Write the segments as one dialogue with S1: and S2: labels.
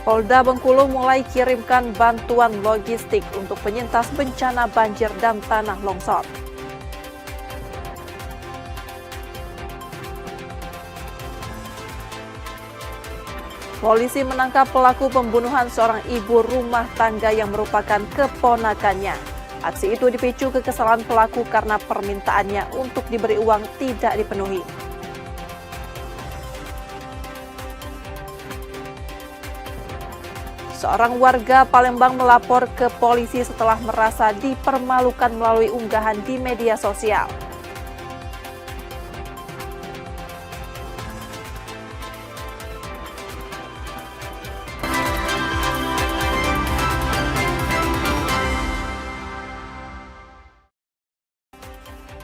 S1: Polda Bengkulu mulai kirimkan bantuan logistik untuk penyintas bencana banjir dan tanah longsor. Polisi menangkap pelaku pembunuhan seorang ibu rumah tangga yang merupakan keponakannya. Aksi itu dipicu kekesalan pelaku karena permintaannya untuk diberi uang tidak dipenuhi. Seorang warga Palembang melapor ke polisi setelah merasa dipermalukan melalui unggahan di media sosial.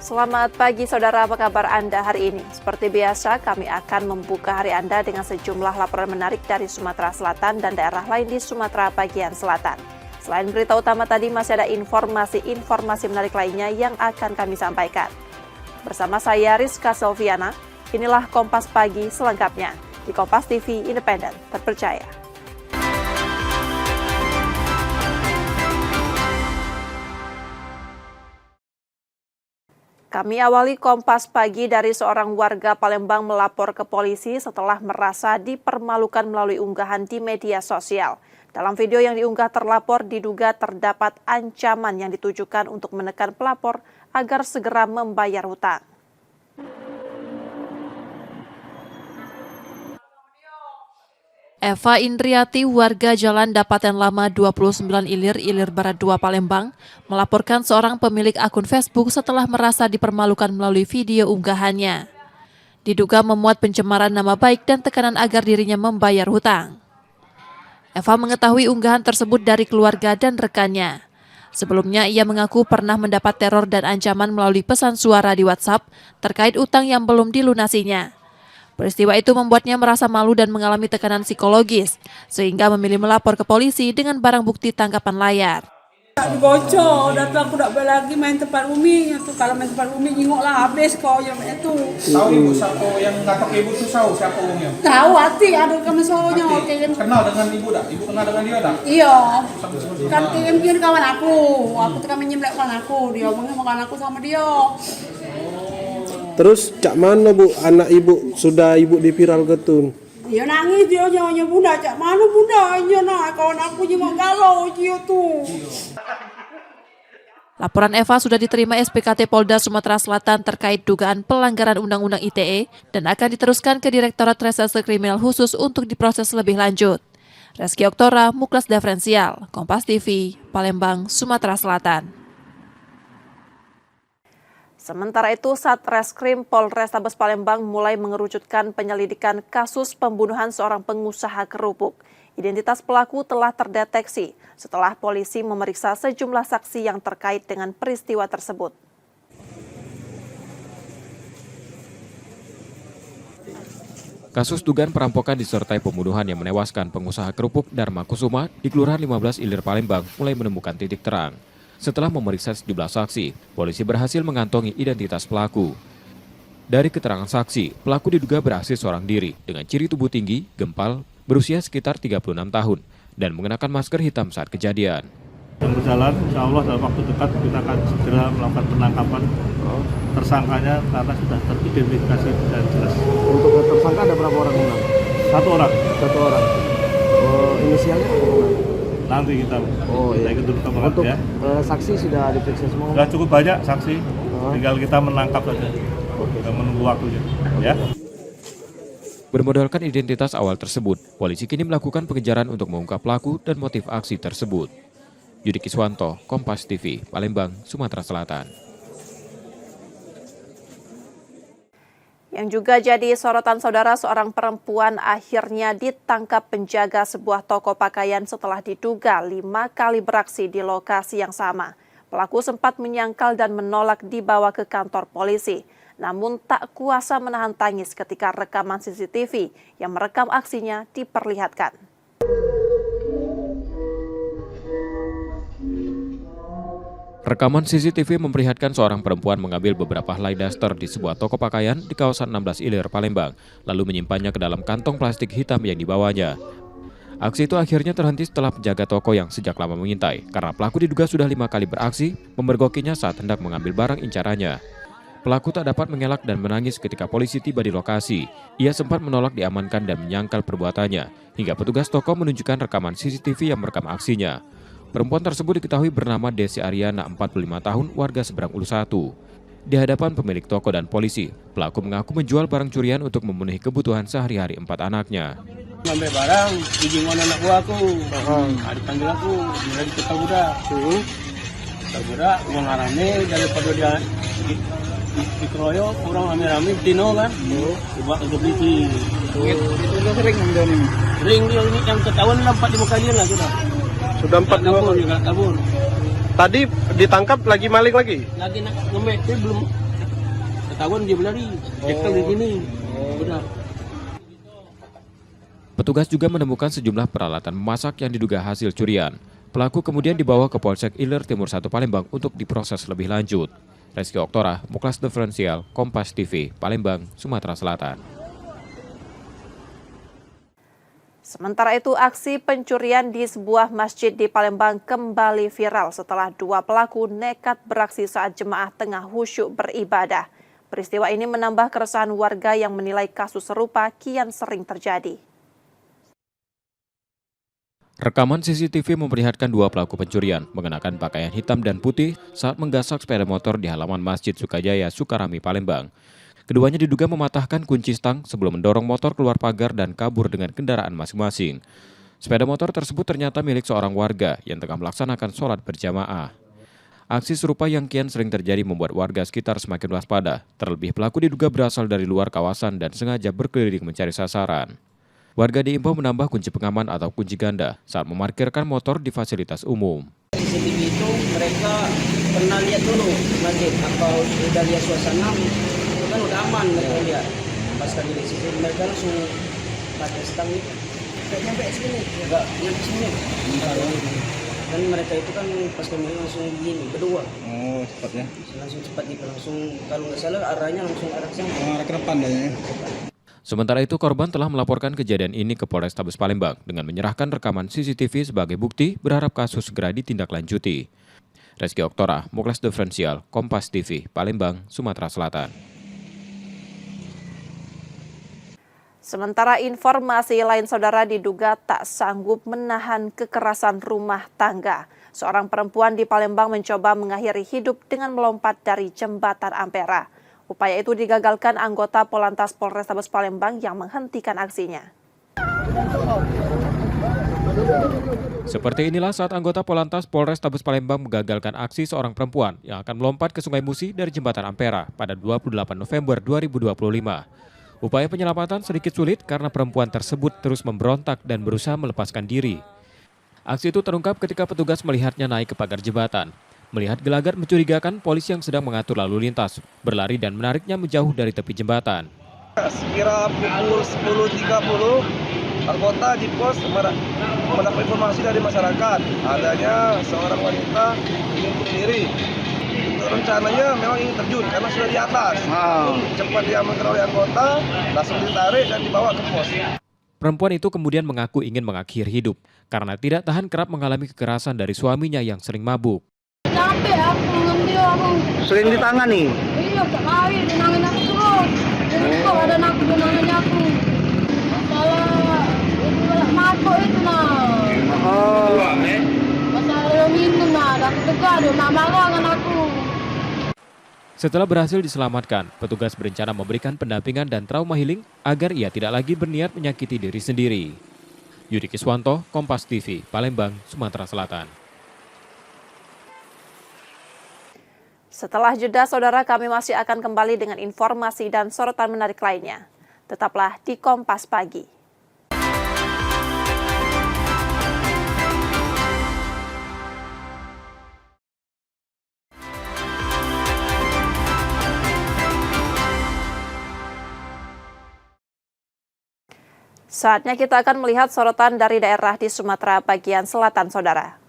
S1: Selamat pagi saudara, apa kabar Anda hari ini? Seperti biasa, kami akan membuka hari Anda dengan sejumlah laporan menarik dari Sumatera Selatan dan daerah lain di Sumatera bagian selatan. Selain berita utama tadi, masih ada informasi menarik lainnya yang akan kami sampaikan. Bersama saya Rizka Selviana, inilah Kompas Pagi selengkapnya di Kompas TV Independen Terpercaya. Kami awali Kompas Pagi dari seorang warga Palembang melapor ke polisi setelah merasa dipermalukan melalui unggahan di media sosial. Dalam video yang diunggah terlapor diduga terdapat ancaman yang ditujukan untuk menekan pelapor agar segera membayar hutang. Eva Indriati, warga Jalan Dapatan Lama 29 Ilir Barat 2 Palembang, melaporkan seorang pemilik akun Facebook setelah merasa dipermalukan melalui video unggahannya. Diduga memuat pencemaran nama baik dan tekanan agar dirinya membayar hutang. Eva mengetahui unggahan tersebut dari keluarga dan rekannya. Sebelumnya ia mengaku pernah mendapat teror dan ancaman melalui pesan suara di WhatsApp terkait utang yang belum dilunasinya. Peristiwa itu membuatnya merasa malu dan mengalami tekanan psikologis, sehingga memilih melapor ke polisi dengan barang bukti tangkapan layar.
S2: Dibocor, dan aku tak boleh lagi main tempat umi. Kalau main tempat umi nyingoklah habis kau yang itu.
S3: Tahu ibu siapa yang ngatok ibu tu tahu siapa umumnya?
S2: Tahu hati ada kami soalnya.
S3: Kenal dengan ibu tak? Ibu kenal dengan dia tak?
S2: Iya. Kan kirim kawan aku. Aku tekan menyimlek kawan aku. Dia makan aku sama dia.
S4: Terus cak mana bu anak ibu sudah ibu diviral getun?
S2: Dia nangis dia nyanyi bunda cak mana bunda nya nak kawan aku cuma galau dia tu.
S1: Laporan Eva sudah diterima SPKT Polda Sumatera Selatan terkait dugaan pelanggaran Undang-Undang ITE dan akan diteruskan ke Direktorat Reserse Kriminal Khusus untuk diproses lebih lanjut. Reski Oktora, Muklas Diferensial, Kompas TV, Palembang, Sumatera Selatan. Sementara itu, Satreskrim Polrestabes Palembang mulai mengerucutkan penyelidikan kasus pembunuhan seorang pengusaha kerupuk. Identitas pelaku telah terdeteksi setelah polisi memeriksa sejumlah saksi yang terkait dengan peristiwa tersebut.
S5: Kasus dugaan perampokan disertai pembunuhan yang menewaskan pengusaha kerupuk Dharma Kusuma di Kelurahan 15 Ilir Palembang mulai menemukan titik terang. Setelah memeriksa sejumlah saksi, polisi berhasil mengantongi identitas pelaku. Dari keterangan saksi, pelaku diduga berhasil seorang diri dengan ciri tubuh tinggi, gempal, berusia sekitar 36 tahun, dan mengenakan masker hitam saat kejadian.
S6: Yang berjalan, insya Allah dalam waktu dekat kita akan segera melakukan penangkapan tersangkanya karena sudah teridentifikasi dan jelas.
S4: Untuk tersangka ada berapa orang?
S6: Satu orang.
S4: Inisialnya?
S6: Nanti kita ikut dulu kamar
S4: untuk
S6: ya.
S4: Saksi sudah diperiksa semua?
S6: Sudah cukup banyak saksi, tinggal kita menangkap saja. Kita menunggu waktunya. Ya.
S5: Bermodalkan identitas awal tersebut, polisi kini melakukan pengejaran untuk mengungkap pelaku dan motif aksi tersebut. Yudi Kiswanto, Kompas TV, Palembang, Sumatera Selatan.
S1: Yang juga jadi sorotan saudara, seorang perempuan akhirnya ditangkap penjaga sebuah toko pakaian setelah diduga 5 kali beraksi di lokasi yang sama. Pelaku sempat menyangkal dan menolak dibawa ke kantor polisi. Namun tak kuasa menahan tangis ketika rekaman CCTV yang merekam aksinya diperlihatkan.
S5: Rekaman CCTV memperlihatkan seorang perempuan mengambil beberapa helai daster di sebuah toko pakaian di kawasan 16 Ilir, Palembang, lalu menyimpannya ke dalam kantong plastik hitam yang dibawanya. Aksi itu akhirnya terhenti setelah penjaga toko yang sejak lama mengintai karena pelaku diduga sudah 5 kali beraksi memergokinya saat hendak mengambil barang incarannya. Pelaku tak dapat mengelak dan menangis ketika polisi tiba di lokasi. Ia sempat menolak diamankan dan menyangkal perbuatannya, hingga petugas toko menunjukkan rekaman CCTV yang merekam aksinya. Perempuan tersebut diketahui bernama Desi Ariana, 45 tahun, warga Seberang Ulu 1. Di hadapan pemilik toko dan polisi, pelaku mengaku menjual barang curian untuk memenuhi kebutuhan sehari-hari 4 anaknya.
S7: Ngambil barang, izin anak gua aku. Dipanggil aku, dia lagi ketal budak. Ketal budak, uang harame daripada dia dikeroyok, orang rame-rame tino kan. Coba untuk beli. Itu udah sering ngambil ini. Sering dia ini yang ketahuan 4-5 kali lah sudah.
S4: Sudah 4
S7: kabur, juga kabur.
S4: Tadi ditangkap lagi maling lagi?
S7: Lagi nak ngemek, dia belum ketahuan dia berlari. Cekel di sini. Udah.
S5: Petugas juga menemukan sejumlah peralatan memasak yang diduga hasil curian. Pelaku kemudian dibawa ke Polsek Ilir Timur 1 Palembang untuk diproses lebih lanjut. Reski Oktora, Muklas Diferensial, Kompas TV, Palembang, Sumatera Selatan.
S1: Sementara itu, aksi pencurian di sebuah masjid di Palembang kembali viral setelah 2 pelaku nekat beraksi saat jemaah tengah khusyuk beribadah. Peristiwa ini menambah keresahan warga yang menilai kasus serupa kian sering terjadi.
S5: Rekaman CCTV memperlihatkan 2 pelaku pencurian mengenakan pakaian hitam dan putih saat menggasak sepeda motor di halaman Masjid Sukajaya, Sukarami, Palembang. Keduanya diduga mematahkan kunci stang sebelum mendorong motor keluar pagar dan kabur dengan kendaraan masing-masing. Sepeda motor tersebut ternyata milik seorang warga yang tengah melaksanakan sholat berjamaah. Aksi serupa yang kian sering terjadi membuat warga sekitar semakin waspada. Terlebih pelaku diduga berasal dari luar kawasan dan sengaja berkeliling mencari sasaran. Warga diimbau menambah kunci pengaman atau kunci ganda saat memarkirkan motor di fasilitas umum.
S7: CCTV itu mereka pernah lihat dulu masjid atau sudah lihat suasana itu kan udah aman mereka lihat. Pas kali lihat CCTV mereka langsung pakai stang itu. Kayak nyampe sini, enggak nyampe sini. Kan mereka itu kan pas kami langsung begini berdua. Oh cepatnya? Langsung cepat gitu, langsung kalau nggak salah arahnya langsung arah sana. Oh, arah ke depan kayaknya.
S5: Sementara itu, korban telah melaporkan kejadian ini ke Polrestabes Palembang dengan menyerahkan rekaman CCTV sebagai bukti, berharap kasus segera ditindaklanjuti. Reski Oktora, Muklas Diferensial, Kompas TV, Palembang, Sumatera Selatan.
S1: Sementara informasi lain, saudara diduga tak sanggup menahan kekerasan rumah tangga. Seorang perempuan di Palembang mencoba mengakhiri hidup dengan melompat dari jembatan Ampera. Upaya itu digagalkan anggota Polantas Polrestabes Palembang yang menghentikan aksinya.
S5: Seperti inilah saat anggota Polantas Polrestabes Palembang menggagalkan aksi seorang perempuan yang akan melompat ke Sungai Musi dari jembatan Ampera pada 28 November 2025. Upaya penyelamatan sedikit sulit karena perempuan tersebut terus memberontak dan berusaha melepaskan diri. Aksi itu terungkap ketika petugas melihatnya naik ke pagar jembatan. Melihat gelagat mencurigakan, polisi yang sedang mengatur lalu lintas berlari dan menariknya menjauh dari tepi jembatan.
S8: Sekira pukul 10.30, anggota di pos mendapat informasi dari masyarakat adanya seorang wanita ingin bunuh diri. Rencananya memang ingin terjun karena sudah di atas. Cepat dia mengeroyok anggota, langsung ditarik dan dibawa ke pos.
S5: Perempuan itu kemudian mengaku ingin mengakhiri hidup karena tidak tahan kerap mengalami kekerasan dari suaminya yang sering mabuk.
S9: Capek aku, ngambil aku.
S8: Sering ditangani?
S9: Iya, tak kawin, dinangin aku terus. Jadi kok ada aku dinangin aku. Masalah itu mabuk itu nah. Masalah minum nah, aku tegar dia nak marah dengan aku.
S5: Setelah berhasil diselamatkan, petugas berencana memberikan pendampingan dan trauma healing agar ia tidak lagi berniat menyakiti diri sendiri. Yudi Kiswanto, Kompas TV, Palembang, Sumatera Selatan.
S1: Setelah jeda, saudara, kami masih akan kembali dengan informasi dan sorotan menarik lainnya. Tetaplah di Kompas Pagi. Saatnya kita akan melihat sorotan dari daerah di Sumatera bagian selatan, saudara.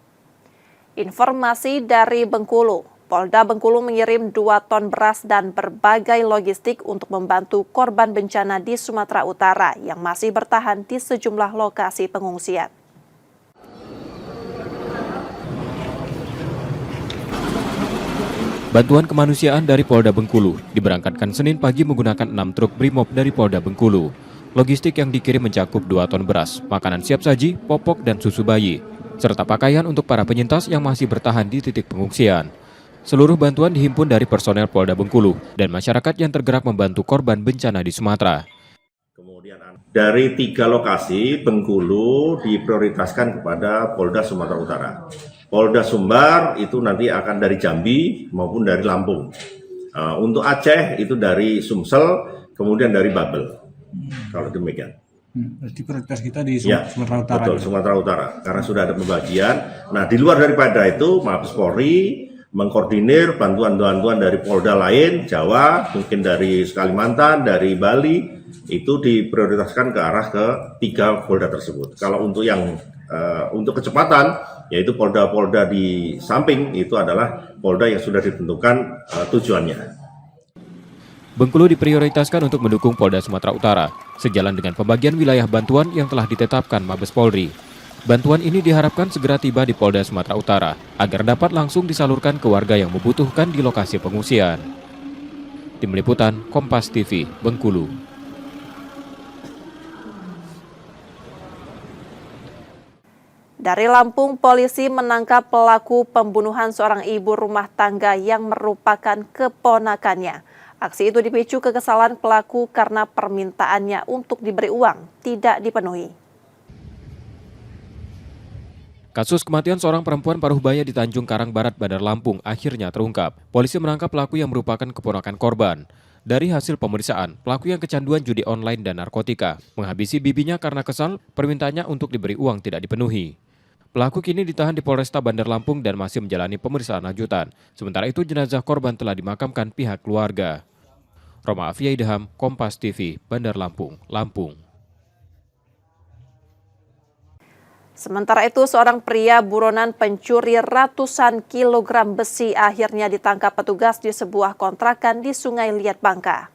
S1: Informasi dari Bengkulu. Polda Bengkulu mengirim 2 ton beras dan berbagai logistik untuk membantu korban bencana di Sumatera Utara yang masih bertahan di sejumlah lokasi pengungsian.
S5: Bantuan kemanusiaan dari Polda Bengkulu diberangkatkan Senin pagi menggunakan 6 truk Brimob dari Polda Bengkulu. Logistik yang dikirim mencakup 2 ton beras, makanan siap saji, popok dan susu bayi, serta pakaian untuk para penyintas yang masih bertahan di titik pengungsian. Seluruh bantuan dihimpun dari personel Polda Bengkulu dan masyarakat yang tergerak membantu korban bencana di Sumatera.
S10: Kemudian dari 3 lokasi Bengkulu diprioritaskan kepada Polda Sumatera Utara. Polda Sumbar itu nanti akan dari Jambi maupun dari Lampung. Untuk Aceh itu dari Sumsel, kemudian dari Babel. Kalau demikian.
S3: Berarti prioritas kita di
S10: Ya,
S3: Sumatera Utara.
S10: betul, Sumatera Utara. Karena sudah ada pembagian. Nah, di luar daripada itu, Mabes Polri mengkoordinir bantuan-bantuan dari Polda lain, Jawa, mungkin dari Kalimantan, dari Bali, itu diprioritaskan ke arah ke 3 Polda tersebut. Kalau untuk yang untuk kecepatan, yaitu Polda-Polda di samping, itu adalah Polda yang sudah ditentukan tujuannya.
S5: Bengkulu diprioritaskan untuk mendukung Polda Sumatera Utara, sejalan dengan pembagian wilayah bantuan yang telah ditetapkan Mabes Polri. Bantuan ini diharapkan segera tiba di Polda Sumatera Utara, agar dapat langsung disalurkan ke warga yang membutuhkan di lokasi pengungsian. Tim Liputan, Kompas TV, Bengkulu.
S1: Dari Lampung, polisi menangkap pelaku pembunuhan seorang ibu rumah tangga yang merupakan keponakannya. Aksi itu dipicu kekesalan pelaku karena permintaannya untuk diberi uang tidak dipenuhi.
S5: Kasus kematian seorang perempuan paruh baya di Tanjung Karang Barat, Bandar Lampung akhirnya terungkap. Polisi menangkap pelaku yang merupakan keponakan korban. Dari hasil pemeriksaan, pelaku yang kecanduan judi online dan narkotika menghabisi bibinya karena kesal permintaannya untuk diberi uang tidak dipenuhi. Pelaku kini ditahan di Polresta Bandar Lampung dan masih menjalani pemeriksaan lanjutan. Sementara itu jenazah korban telah dimakamkan pihak keluarga. Roma Afia Idham, Kompas TV, Bandar Lampung, Lampung.
S1: Sementara itu, seorang pria buronan pencuri ratusan kilogram besi akhirnya ditangkap petugas di sebuah kontrakan di Sungai Liat, Bangka.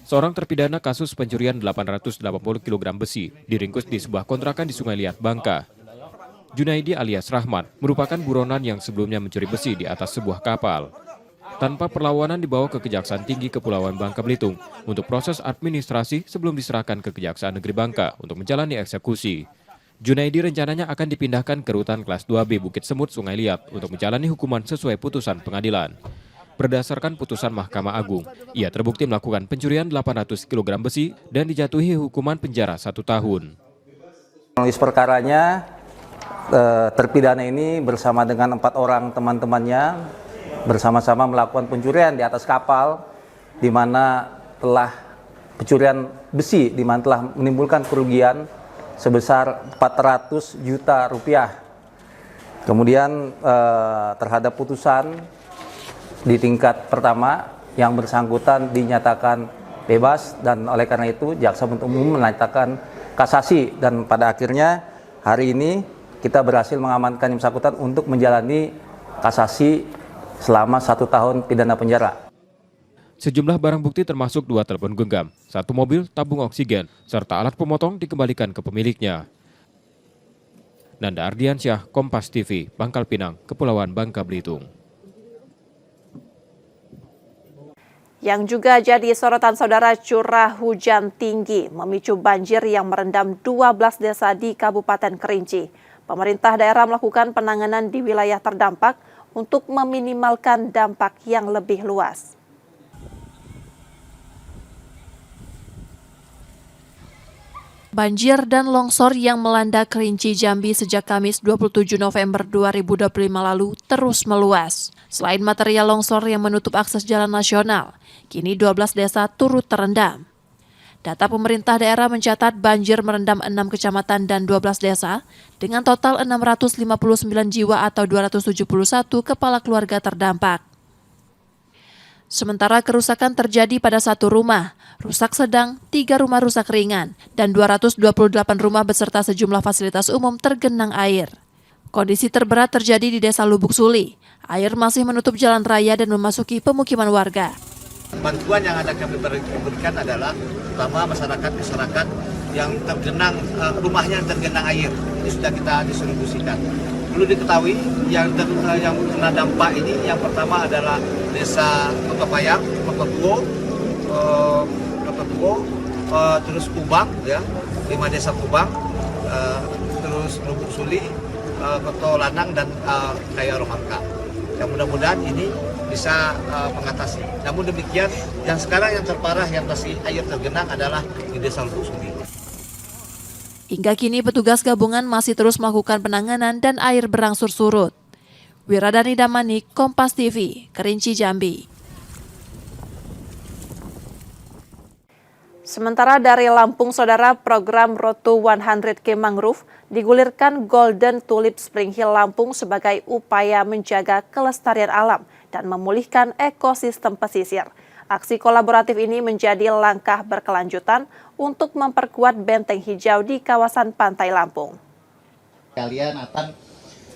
S5: Seorang terpidana kasus pencurian 880 kg besi diringkus di sebuah kontrakan di Sungai Liat, Bangka. Junaidi alias Rahmat merupakan buronan yang sebelumnya mencuri besi di atas sebuah kapal. Tanpa perlawanan dibawa ke Kejaksaan Tinggi Kepulauan Bangka Belitung untuk proses administrasi sebelum diserahkan ke Kejaksaan Negeri Bangka untuk menjalani eksekusi. Junaidi rencananya akan dipindahkan ke rutan kelas 2B Bukit Semut, Sungai Liat untuk menjalani hukuman sesuai putusan pengadilan. Berdasarkan putusan Mahkamah Agung, ia terbukti melakukan pencurian 800 kg besi dan dijatuhi hukuman penjara 1 tahun.
S11: Kronologis perkaranya, terpidana ini bersama dengan 4 orang teman-temannya bersama-sama melakukan pencurian di atas kapal, di mana telah pencurian besi, di mana telah menimbulkan kerugian sebesar 400 juta rupiah. Kemudian terhadap putusan di tingkat pertama yang bersangkutan dinyatakan bebas dan oleh karena itu jaksa penuntut umum menyatakan kasasi dan pada akhirnya hari ini kita berhasil mengamankan yang bersangkutan untuk menjalani kasasi selama 1 tahun pidana penjara.
S5: Sejumlah barang bukti termasuk 2 telepon genggam, 1 mobil tabung oksigen, serta alat pemotong dikembalikan ke pemiliknya. Nanda Ardiansyah, Kompas TV, Pangkal Pinang, Kepulauan Bangka Belitung.
S1: Yang juga jadi sorotan saudara, curah hujan tinggi memicu banjir yang merendam 12 desa di Kabupaten Kerinci. Pemerintah daerah melakukan penanganan di wilayah terdampak untuk meminimalkan dampak yang lebih luas. Banjir dan longsor yang melanda Kerinci, Jambi sejak Kamis 27 November 2025 lalu terus meluas. Selain material longsor yang menutup akses jalan nasional, kini 12 desa turut terendam. Data pemerintah daerah mencatat banjir merendam 6 kecamatan dan 12 desa dengan total 659 jiwa atau 271 kepala keluarga terdampak. Sementara kerusakan terjadi pada 1 rumah, rusak sedang, 3 rumah rusak ringan, dan 228 rumah beserta sejumlah fasilitas umum tergenang air. Kondisi terberat terjadi di Desa Lubuk Suli. Air masih menutup jalan raya dan memasuki pemukiman warga.
S12: Bantuan yang ada kami berikan adalah pertama masyarakat yang tergenang, rumahnya tergenang air. Ini sudah kita distribusikan. Perlu diketahui yang kena dampak ini yang pertama adalah Desa Kota Payang, Kota Tuo, terus Kubang, ya, 5 desa Kubang, terus Lubuk Suli, Kota Lanang dan Kaya Rohamka. Yang mudah-mudahan ini bisa mengatasi. Namun demikian, yang sekarang yang terparah yang masih air tergenang adalah di Desa Lubuk Suli.
S1: Hingga kini petugas gabungan masih terus melakukan penanganan dan air berangsur surut. Wiradani Damanik, Kompas TV, Kerinci, Jambi. Sementara dari Lampung, Saudara, program Road to 100K Mangrove digulirkan Golden Tulip Spring Hill Lampung sebagai upaya menjaga kelestarian alam dan memulihkan ekosistem pesisir. Aksi kolaboratif ini menjadi langkah berkelanjutan untuk memperkuat benteng hijau di kawasan pantai Lampung.
S13: Kalian akan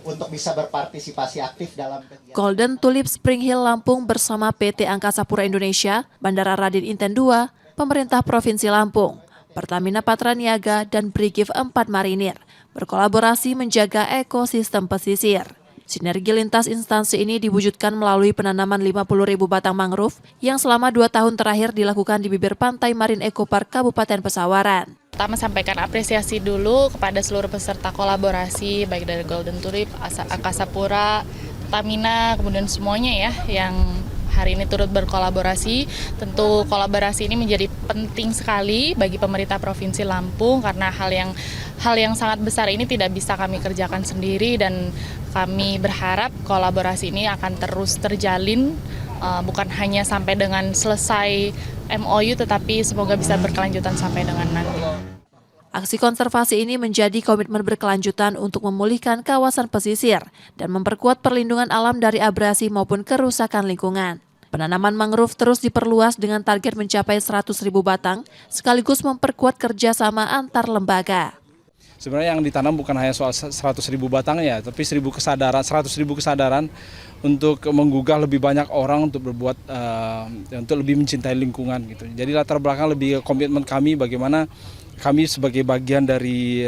S13: untuk bisa berpartisipasi aktif dalam kegiatan.
S1: Golden Tulip Spring Hill Lampung bersama PT Angkasa Pura Indonesia, Bandara Raden Inten II, Pemerintah Provinsi Lampung, Pertamina Patraniaga, dan Brigif 4 Marinir berkolaborasi menjaga ekosistem pesisir. Sinergi lintas instansi ini diwujudkan melalui penanaman 50.000 batang mangrove yang selama 2 tahun terakhir dilakukan di bibir pantai Marine Eco Park Kabupaten Pesawaran.
S14: Pertama, sampaikan apresiasi dulu kepada seluruh peserta kolaborasi, baik dari Golden Tulip, Angkasa Pura, Pertamina, kemudian semuanya ya yang hari ini turut berkolaborasi. Tentu kolaborasi ini menjadi penting sekali bagi pemerintah Provinsi Lampung karena hal yang sangat besar ini tidak bisa kami kerjakan sendiri, dan kami berharap kolaborasi ini akan terus terjalin, bukan hanya sampai dengan selesai MOU, tetapi semoga bisa berkelanjutan sampai dengan nanti.
S1: Aksi konservasi ini menjadi komitmen berkelanjutan untuk memulihkan kawasan pesisir dan memperkuat perlindungan alam dari abrasi maupun kerusakan lingkungan. Penanaman mangrove terus diperluas dengan target mencapai 100.000 batang, sekaligus memperkuat kerjasama antar lembaga.
S15: Sebenarnya yang ditanam bukan hanya soal 100.000 batang ya, tapi 100.000 kesadaran untuk menggugah lebih banyak orang untuk berbuat, untuk lebih mencintai lingkungan gitu. Jadi latar belakang lebih komitmen kami bagaimana kami sebagai bagian dari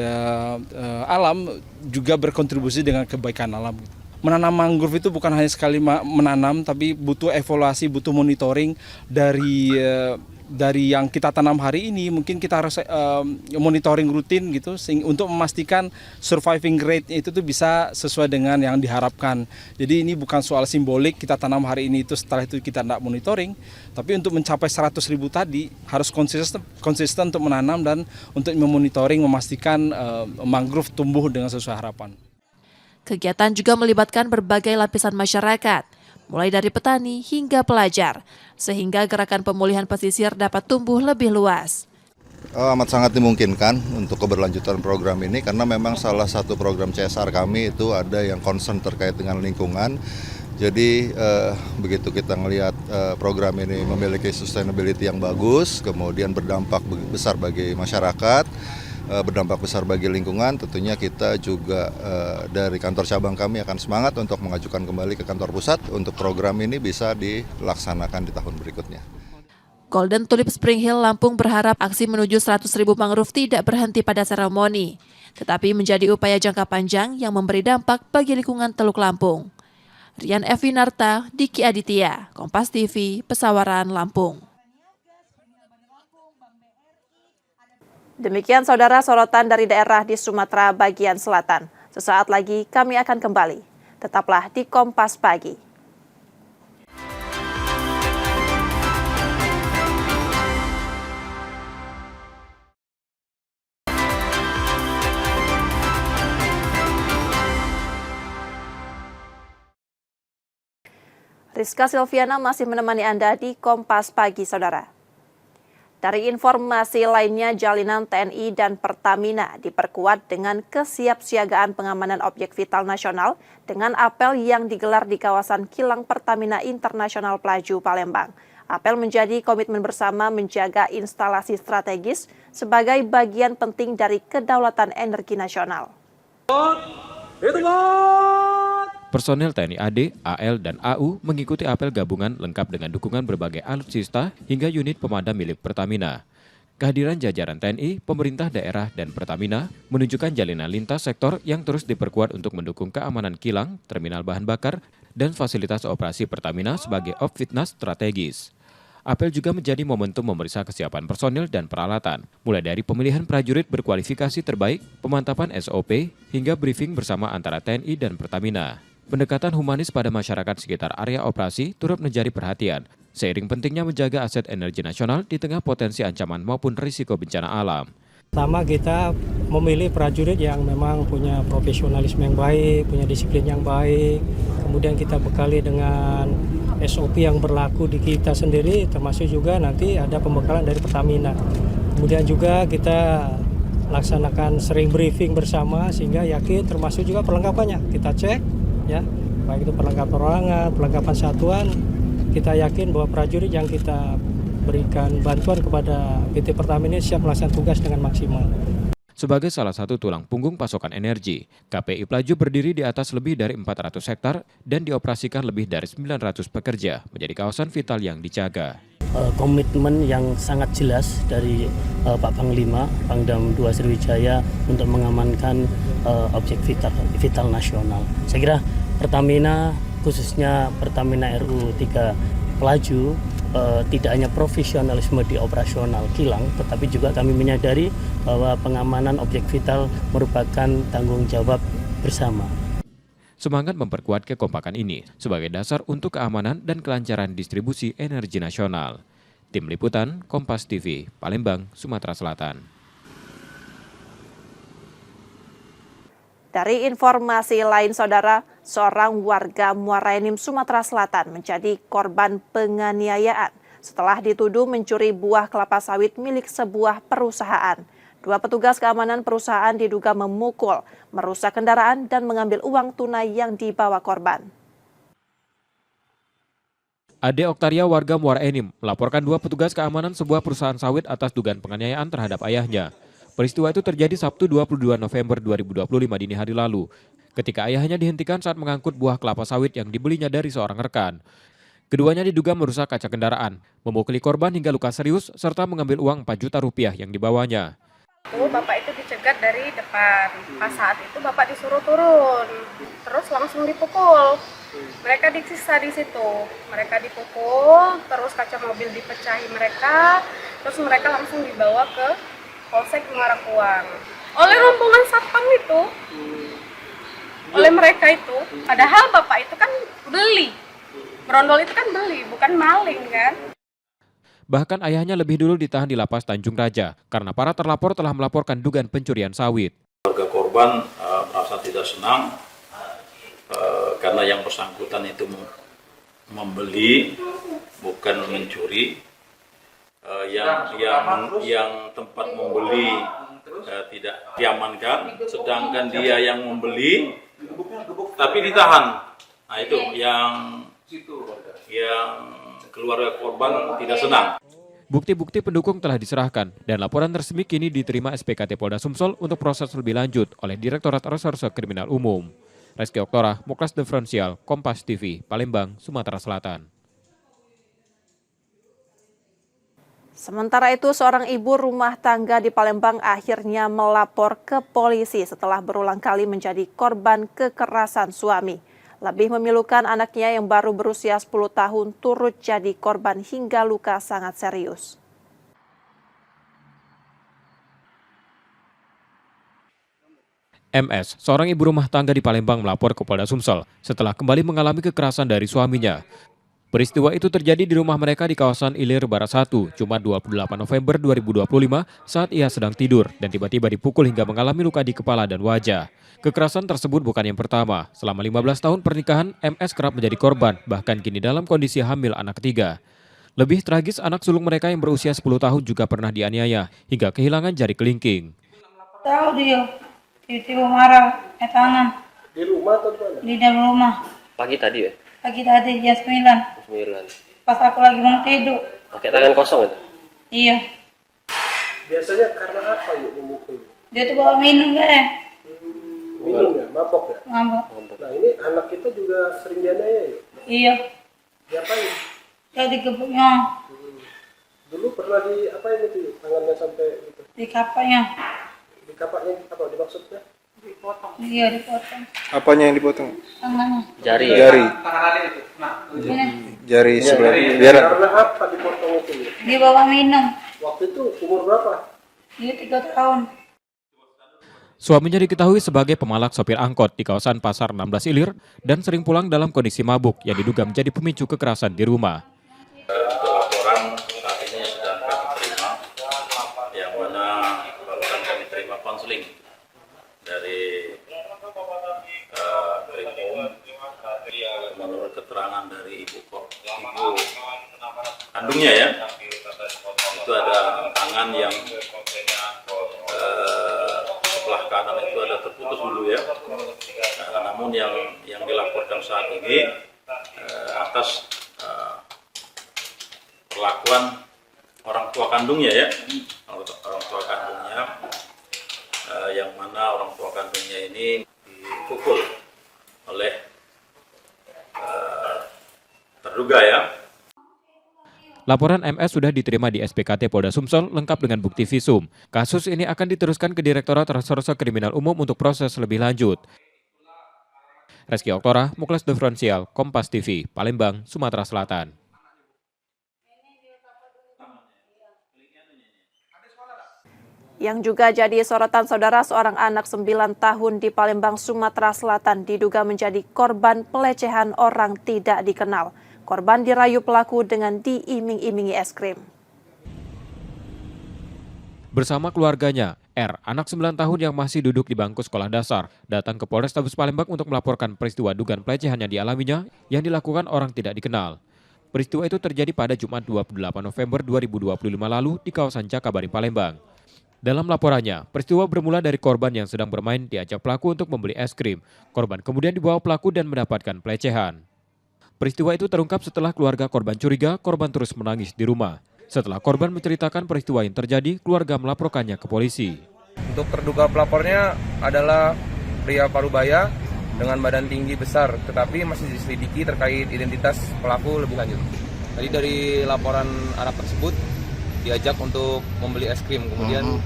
S15: alam juga berkontribusi dengan kebaikan alam. Menanam mangrove itu bukan hanya sekali menanam, tapi butuh evaluasi, butuh monitoring dari yang kita tanam hari ini. Mungkin kita harus monitoring rutin gitu untuk memastikan surviving rate itu tuh bisa sesuai dengan yang diharapkan. Jadi ini bukan soal simbolik kita tanam hari ini itu setelah itu kita tidak monitoring, tapi untuk mencapai 100.000 tadi harus konsisten untuk menanam dan untuk memonitoring, memastikan mangrove tumbuh dengan sesuai harapan.
S1: Kegiatan juga melibatkan berbagai lapisan masyarakat, mulai dari petani hingga pelajar, sehingga gerakan pemulihan pesisir dapat tumbuh lebih luas.
S16: Amat sangat dimungkinkan untuk keberlanjutan program ini karena memang salah satu program CSR kami itu ada yang concern terkait dengan lingkungan. Jadi begitu kita melihat program ini memiliki sustainability yang bagus, kemudian berdampak besar bagi masyarakat, berdampak besar bagi lingkungan, tentunya kita juga dari kantor cabang kami akan semangat untuk mengajukan kembali ke kantor pusat untuk program ini bisa dilaksanakan di tahun berikutnya.
S1: Golden Tulip Spring Hill Lampung berharap aksi menuju 100.000 mangrove tidak berhenti pada seremoni, tetapi menjadi upaya jangka panjang yang memberi dampak bagi lingkungan Teluk Lampung. Rian F. Winarta, Diki Aditya, Kompas TV, Pesawaran, Lampung. Demikian saudara sorotan dari daerah di Sumatera bagian selatan. Sesaat lagi kami akan kembali. Tetaplah di Kompas Pagi. Rizka Silviana masih menemani Anda di Kompas Pagi, saudara. Dari informasi lainnya, jalinan TNI dan Pertamina diperkuat dengan kesiapsiagaan pengamanan objek vital nasional dengan apel yang digelar di kawasan kilang Pertamina Internasional Pelaju, Palembang. Apel menjadi komitmen bersama menjaga instalasi strategis sebagai bagian penting dari kedaulatan energi nasional.
S5: Personel TNI AD, AL, dan AU mengikuti apel gabungan lengkap dengan dukungan berbagai alutsista hingga unit pemadam milik Pertamina. Kehadiran jajaran TNI, pemerintah daerah, dan Pertamina menunjukkan jalinan lintas sektor yang terus diperkuat untuk mendukung keamanan kilang, terminal bahan bakar, dan fasilitas operasi Pertamina sebagai objek strategis. Apel juga menjadi momentum memeriksa kesiapan personil dan peralatan, mulai dari pemilihan prajurit berkualifikasi terbaik, pemantapan SOP, hingga briefing bersama antara TNI dan Pertamina. Pendekatan humanis pada masyarakat sekitar area operasi turut menjadi perhatian, seiring pentingnya menjaga aset energi nasional di tengah potensi ancaman maupun risiko bencana alam.
S17: Pertama, kita memilih prajurit yang memang punya profesionalisme yang baik, punya disiplin yang baik. Kemudian kita bekali dengan SOP yang berlaku di kita sendiri, termasuk juga nanti ada pembekalan dari Pertamina. Kemudian juga kita laksanakan sering briefing bersama sehingga yakin, termasuk juga perlengkapannya. Kita cek, ya, baik itu perlengkapan perorangan, perlengkapan satuan. Kita yakin bahwa prajurit yang kita berikan bantuan kepada PT Pertamina siap melaksanakan tugas dengan maksimal.
S5: Sebagai salah satu tulang punggung pasokan energi, KPI Pelaju berdiri di atas lebih dari 400 hektar dan dioperasikan lebih dari 900 pekerja menjadi kawasan vital yang dijaga.
S18: Komitmen yang sangat jelas dari Pak Panglima, Pangdam 2 Sriwijaya untuk mengamankan objek vital nasional. Saya kira Pertamina, khususnya Pertamina RU 3 Pelaju, tidak hanya profesionalisme di operasional kilang, tetapi juga kami menyadari bahwa pengamanan objek vital merupakan tanggung jawab bersama.
S5: Semangat memperkuat kekompakan ini sebagai dasar untuk keamanan dan kelancaran distribusi energi nasional. Tim Liputan, Kompas TV, Palembang, Sumatera Selatan.
S1: Dari informasi lain, Saudara, seorang warga Muara Enim, Sumatera Selatan menjadi korban penganiayaan setelah dituduh mencuri buah kelapa sawit milik sebuah perusahaan. 2 petugas keamanan perusahaan diduga memukul, merusak kendaraan, dan mengambil uang tunai yang dibawa korban.
S5: Ade Oktaria, warga Muara Enim, melaporkan 2 petugas keamanan sebuah perusahaan sawit atas dugaan penganiayaan terhadap ayahnya. Peristiwa itu terjadi Sabtu 22 November 2025 dini hari lalu, ketika ayahnya dihentikan saat mengangkut buah kelapa sawit yang dibelinya dari seorang rekan. Keduanya diduga merusak kaca kendaraan, memukuli korban hingga luka serius, serta mengambil uang 4 juta rupiah yang dibawanya.
S19: Bapak itu dicegat dari depan. Pas saat itu bapak disuruh turun, terus langsung dipukul. Mereka disiksa di situ. Mereka dipukul, terus kaca mobil dipecahi mereka, terus mereka langsung dibawa ke Polsek Muara Kuang oleh rombongan satpam itu, oleh mereka itu. Padahal bapak itu kan beli, berondol itu kan beli, bukan maling kan.
S5: Bahkan ayahnya lebih dulu ditahan di lapas Tanjung Raja karena para terlapor telah melaporkan dugaan pencurian sawit.
S20: Warga korban merasa tidak senang karena yang bersangkutan itu membeli, bukan mencuri. Yang tempat membeli tidak diamankan, sedangkan dia yang membeli tapi ditahan. Nah itu yang keluarga korban tidak senang.
S5: Bukti-bukti pendukung telah diserahkan dan laporan resmi kini diterima SPKT Polda Sumsel untuk proses lebih lanjut oleh Direktorat Reserse Kriminal Umum. Reski Oktora, Muklas Diferensial, Kompas TV, Palembang, Sumatera Selatan.
S1: Sementara itu, seorang ibu rumah tangga di Palembang akhirnya melapor ke polisi setelah berulang kali menjadi korban kekerasan suami. Lebih memilukan anaknya yang baru berusia 10 tahun turut jadi korban hingga luka sangat serius.
S5: MS, seorang ibu rumah tangga di Palembang melapor ke Polda Sumsel setelah kembali mengalami kekerasan dari suaminya. Peristiwa itu terjadi di rumah mereka di kawasan Ilir Barat 1, Jumat 28 November 2025 saat ia sedang tidur dan tiba-tiba dipukul hingga mengalami luka di kepala dan wajah. Kekerasan tersebut bukan yang pertama. Selama 15 tahun pernikahan, MS kerap menjadi korban, bahkan kini dalam kondisi hamil anak ketiga. Lebih tragis, anak sulung mereka yang berusia 10 tahun juga pernah dianiaya hingga kehilangan jari kelingking.
S21: Tahu dia, tiba-tiba marah, tangan.
S4: Di rumah atau di mana?
S21: Di dalam rumah.
S22: Pagi tadi ya?
S21: Pagi tadi jam 9.
S22: 9.
S21: Pas aku lagi mau tidur.
S22: Pakai tangan kosong itu?
S21: Iya.
S4: Biasanya karena apa yuk memukul?
S21: Dia tuh bawa minum deh.
S4: Minum ya? Mabok ya?
S21: Mabok.
S4: Nah ini anak kita juga sering dianiaya yuk?
S21: Iya.
S4: Diapain?
S21: Dia digebuknya.
S4: Dulu pernah di apa itu tangannya sampai gitu?
S21: Di kapaknya.
S4: Di kapaknya apa dimaksudnya?
S21: Dipotong. Iya, dipotong.
S4: Apanya yang dipotong?
S21: Tangannya.
S22: Jari.
S4: Jari.
S21: Ini.
S4: Jari sebelah. Biar karena apa dipotong itu?
S21: Dibawa minum.
S4: Waktu itu umur berapa?
S21: Dia 3 tahun.
S5: Suaminya diketahui sebagai pemalak sopir angkot di kawasan Pasar 16 Ilir dan sering pulang dalam kondisi mabuk yang diduga menjadi pemicu kekerasan di rumah.
S20: Untuk laporan saat ini sedang kami terima, yang mana barusan kami terima konseling dari Krimum. Menurut keterangan dari ibu kandungnya ya, itu ada tangan yang sebelah kanan itu ada terputus dulu ya. Namun yang dilaporkan saat ini atas perlakuan orang tua kandungnya ya, orang tua kandungnya, yang mana orang tua kandungnya ini dipukul oleh terduga ya.
S5: Laporan MS sudah diterima di SPKT Polda Sumsel lengkap dengan bukti visum. Kasus ini akan diteruskan ke Direktorat Reserse Kriminal Umum untuk proses lebih lanjut. Reski Oktora, Muklas Diferensial, Kompas TV, Palembang, Sumatera Selatan.
S1: Yang juga jadi sorotan saudara, seorang anak 9 tahun di Palembang, Sumatera Selatan diduga menjadi korban pelecehan orang tidak dikenal. Korban dirayu pelaku dengan diiming-imingi es krim.
S5: Bersama keluarganya, R, anak 9 tahun yang masih duduk di bangku sekolah dasar, datang ke Polrestabes Palembang untuk melaporkan peristiwa dugaan pelecehan yang dialaminya yang dilakukan orang tidak dikenal. Peristiwa itu terjadi pada Jumat 28 November 2025 lalu di kawasan Jakabaring, Palembang. Dalam laporannya, peristiwa bermula dari korban yang sedang bermain diajak pelaku untuk membeli es krim. Korban kemudian dibawa pelaku dan mendapatkan pelecehan. Peristiwa itu terungkap setelah keluarga korban curiga korban terus menangis di rumah. Setelah korban menceritakan peristiwa yang terjadi, keluarga melaporkannya ke polisi.
S8: Untuk terduga pelapornya adalah pria Parubaya dengan badan tinggi besar, tetapi masih diselidiki terkait identitas pelaku lebih lanjut. Tadi dari laporan anak tersebut diajak untuk membeli es krim, kemudian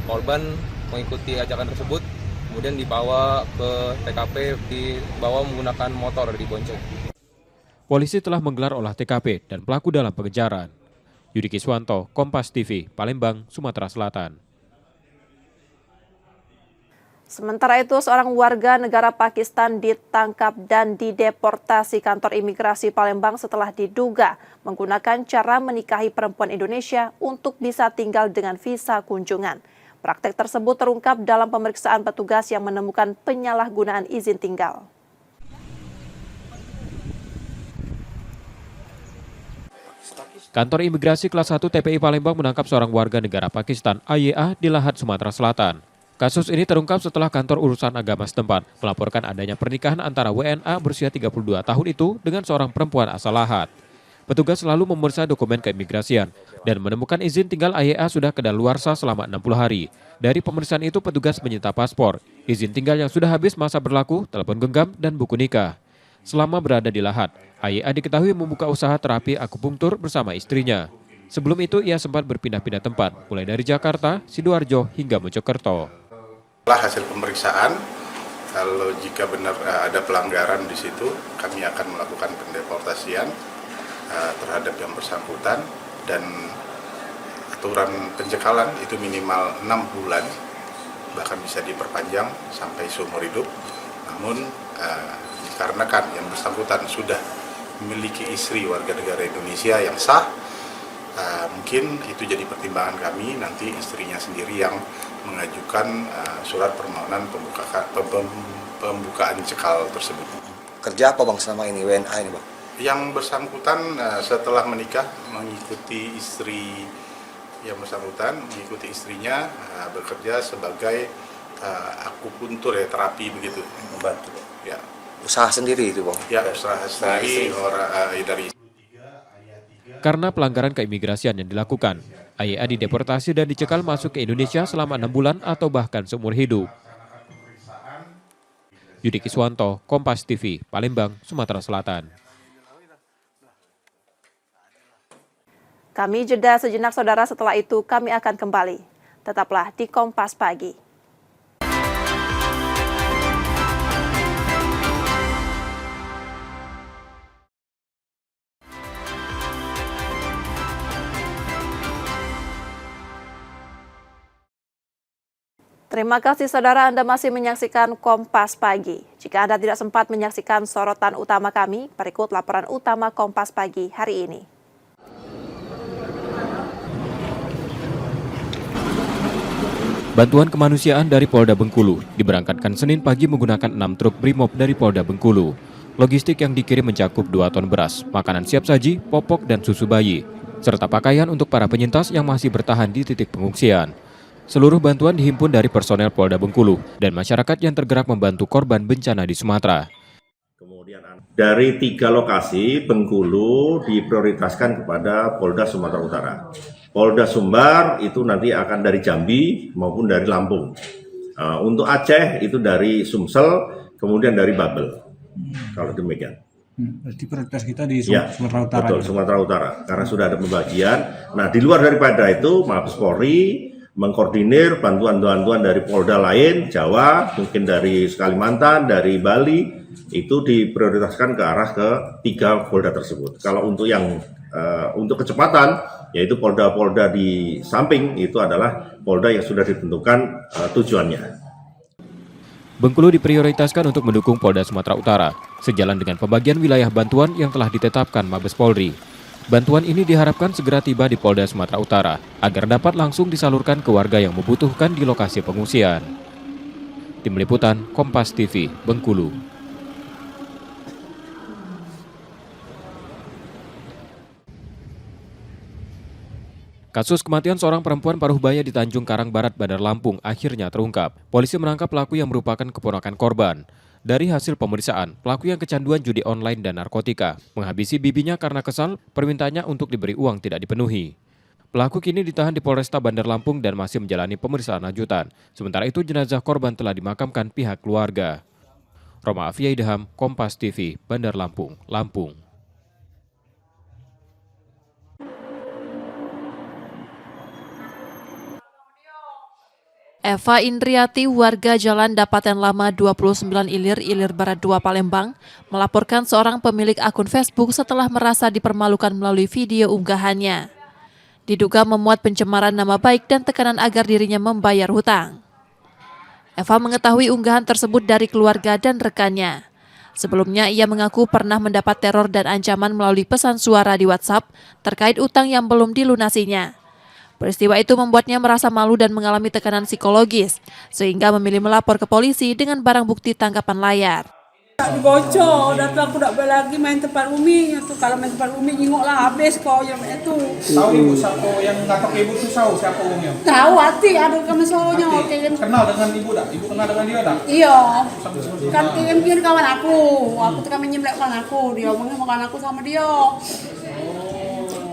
S8: korban mengikuti ajakan tersebut, kemudian dibawa ke TKP, dibawa menggunakan motor, dibonceng.
S5: Polisi telah menggelar olah TKP dan pelaku dalam pengejaran. Yudi Kiswanto, Kompas TV, Palembang, Sumatera Selatan.
S1: Sementara itu, seorang warga negara Pakistan ditangkap dan dideportasi kantor imigrasi Palembang setelah diduga menggunakan cara menikahi perempuan Indonesia untuk bisa tinggal dengan visa kunjungan. Praktek tersebut terungkap dalam pemeriksaan petugas yang menemukan penyalahgunaan izin tinggal.
S5: Kantor imigrasi kelas 1 TPI Palembang menangkap seorang warga negara Pakistan, AYA, di Lahat, Sumatera Selatan. Kasus ini terungkap setelah kantor urusan agama setempat melaporkan adanya pernikahan antara WNA berusia 32 tahun itu dengan seorang perempuan asal Lahat. Petugas selalu memeriksa dokumen keimigrasian dan menemukan izin tinggal AYA sudah kedaluarsa selama 60 hari. Dari pemeriksaan itu petugas menyita paspor, izin tinggal yang sudah habis masa berlaku, telepon genggam, dan buku nikah. Selama berada di Lahat, AYA diketahui membuka usaha terapi akupunktur bersama istrinya. Sebelum itu ia sempat berpindah-pindah tempat, mulai dari Jakarta, Sidoarjo, hingga Mojokerto.
S2: Setelah hasil pemeriksaan, kalau jika benar ada pelanggaran di situ, kami akan melakukan pendeportasian terhadap yang bersangkutan, dan aturan pencekalan itu minimal 6 bulan, bahkan bisa diperpanjang sampai seumur hidup. Namun dikarenakan yang bersangkutan sudah memiliki istri warga negara Indonesia yang sah, mungkin itu jadi pertimbangan kami, nanti istrinya sendiri yang mengajukan surat permohonan pembukaan cekal tersebut.
S6: Kerja apa bang selama ini WNA ini bang?
S2: Yang bersangkutan setelah menikah mengikuti istri yang bersangkutan, mengikuti istrinya bekerja sebagai akupuntur ya, terapi begitu, membantu. Ya.
S6: Usaha sendiri itu bang?
S2: Ya, usaha sendiri dari.
S5: Karena pelanggaran keimigrasian yang dilakukan, AYA dideportasi dan dicekal masuk ke Indonesia selama 6 bulan atau bahkan seumur hidup. Yudi Kiswanto, Kompas TV, Palembang, Sumatera Selatan.
S1: Kami jeda sejenak saudara, setelah itu kami akan kembali. Tetaplah di Kompas Pagi. Terima kasih saudara, Anda masih menyaksikan Kompas Pagi. Jika Anda tidak sempat menyaksikan sorotan utama kami, berikut laporan utama Kompas Pagi hari ini.
S5: Bantuan kemanusiaan dari Polda Bengkulu diberangkatkan Senin pagi menggunakan 6 truk Brimob dari Polda Bengkulu. Logistik yang dikirim mencakup 2 ton beras, makanan siap saji, popok dan susu bayi, serta pakaian untuk para penyintas yang masih bertahan di titik pengungsian. Seluruh bantuan dihimpun dari personel Polda Bengkulu dan masyarakat yang tergerak membantu korban bencana di Sumatera.
S10: Dari 3 lokasi, Bengkulu diprioritaskan kepada Polda Sumatera Utara. Polda Sumbar itu nanti akan dari Jambi maupun dari Lampung. Untuk Aceh itu dari Sumsel, kemudian dari Babel. Kalau demikian.
S3: Berarti prioritas kita di
S10: Ya,
S3: Sumatera Utara.
S10: betul, Sumatera Utara. Karena sudah ada pembagian. Nah, di luar daripada itu, Mabes Polri mengkoordinir bantuan-bantuan dari Polda lain, Jawa, mungkin dari Kalimantan, dari Bali, itu diprioritaskan ke arah ke 3 Polda tersebut. Kalau untuk yang untuk kecepatan, yaitu Polda-Polda di samping, itu adalah Polda yang sudah ditentukan tujuannya.
S5: Bengkulu diprioritaskan untuk mendukung Polda Sumatera Utara, sejalan dengan pembagian wilayah bantuan yang telah ditetapkan Mabes Polri. Bantuan ini diharapkan segera tiba di Polda Sumatera Utara, agar dapat langsung disalurkan ke warga yang membutuhkan di lokasi pengungsian. Tim Liputan, Kompas TV, Bengkulu. Kasus kematian seorang perempuan paruh baya di Tanjung Karang Barat, Bandar Lampung akhirnya terungkap. Polisi menangkap pelaku yang merupakan keponakan korban. Dari hasil pemeriksaan, pelaku yang kecanduan judi online dan narkotika menghabisi bibinya karena kesal permintaannya untuk diberi uang tidak dipenuhi. Pelaku kini ditahan di Polresta Bandar Lampung dan masih menjalani pemeriksaan lanjutan. Sementara itu jenazah korban telah dimakamkan pihak keluarga. Roma Afia Idham, Kompas TV, Bandar Lampung, Lampung.
S1: Eva Indriati, warga Jalan Dapaten Lama 29 Ilir Barat 2 Palembang, melaporkan seorang pemilik akun Facebook setelah merasa dipermalukan melalui video unggahannya. Diduga memuat pencemaran nama baik dan tekanan agar dirinya membayar hutang. Eva mengetahui unggahan tersebut dari keluarga dan rekannya. Sebelumnya ia mengaku pernah mendapat teror dan ancaman melalui pesan suara di WhatsApp terkait utang yang belum dilunasinya. Peristiwa itu membuatnya merasa malu dan mengalami tekanan psikologis, sehingga memilih melapor ke polisi dengan barang bukti tangkapan layar.
S21: Dibocor, dan aku tak boleh lagi main tempat Umi. Itu kalau main tempat Umi nyingoklah habis kau yang itu.
S3: Tahu ibu siapa yang ngatok ibu tu tahu siapa orangnya?
S21: Tahu hati ada kami soalnya.
S3: Kenal dengan ibu tak? Ibu kenal dengan dia tak?
S21: Iya. Kan kirim kawan aku. Aku tekan menyemblek kawan aku. Dia omongnya makan aku sama dia.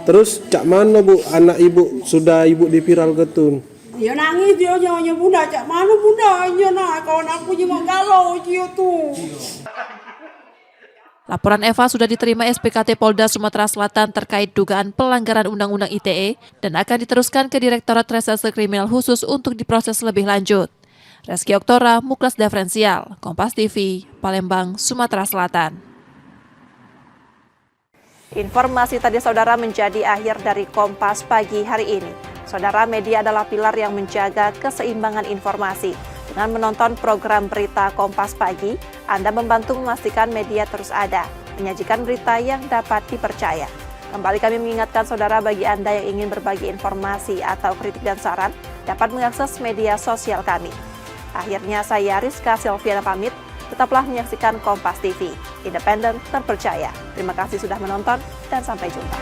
S4: Terus cak mana bu anak ibu sudah ibu diviral getun?
S21: Dia nangis dia nyonya bunda cak mana bunda iya nak kawan aku cuma galau dia tuh.
S1: Laporan Eva sudah diterima SPKT Polda Sumatera Selatan terkait dugaan pelanggaran Undang-Undang ITE dan akan diteruskan ke Direktorat Reserse Kriminal Khusus untuk diproses lebih lanjut. Reski Oktora, Muklas Diferensial, Kompas TV, Palembang, Sumatera Selatan. Informasi tadi saudara menjadi akhir dari Kompas Pagi hari ini. Saudara, media adalah pilar yang menjaga keseimbangan informasi. Dengan menonton program berita Kompas Pagi, Anda membantu memastikan media terus ada, menyajikan berita yang dapat dipercaya. Kembali kami mengingatkan saudara, bagi Anda yang ingin berbagi informasi atau kritik dan saran, dapat mengakses media sosial kami. Akhirnya saya Rizka Silviana pamit. Tetaplah menyaksikan Kompas TV, independen, terpercaya. Terima kasih sudah menonton dan sampai jumpa.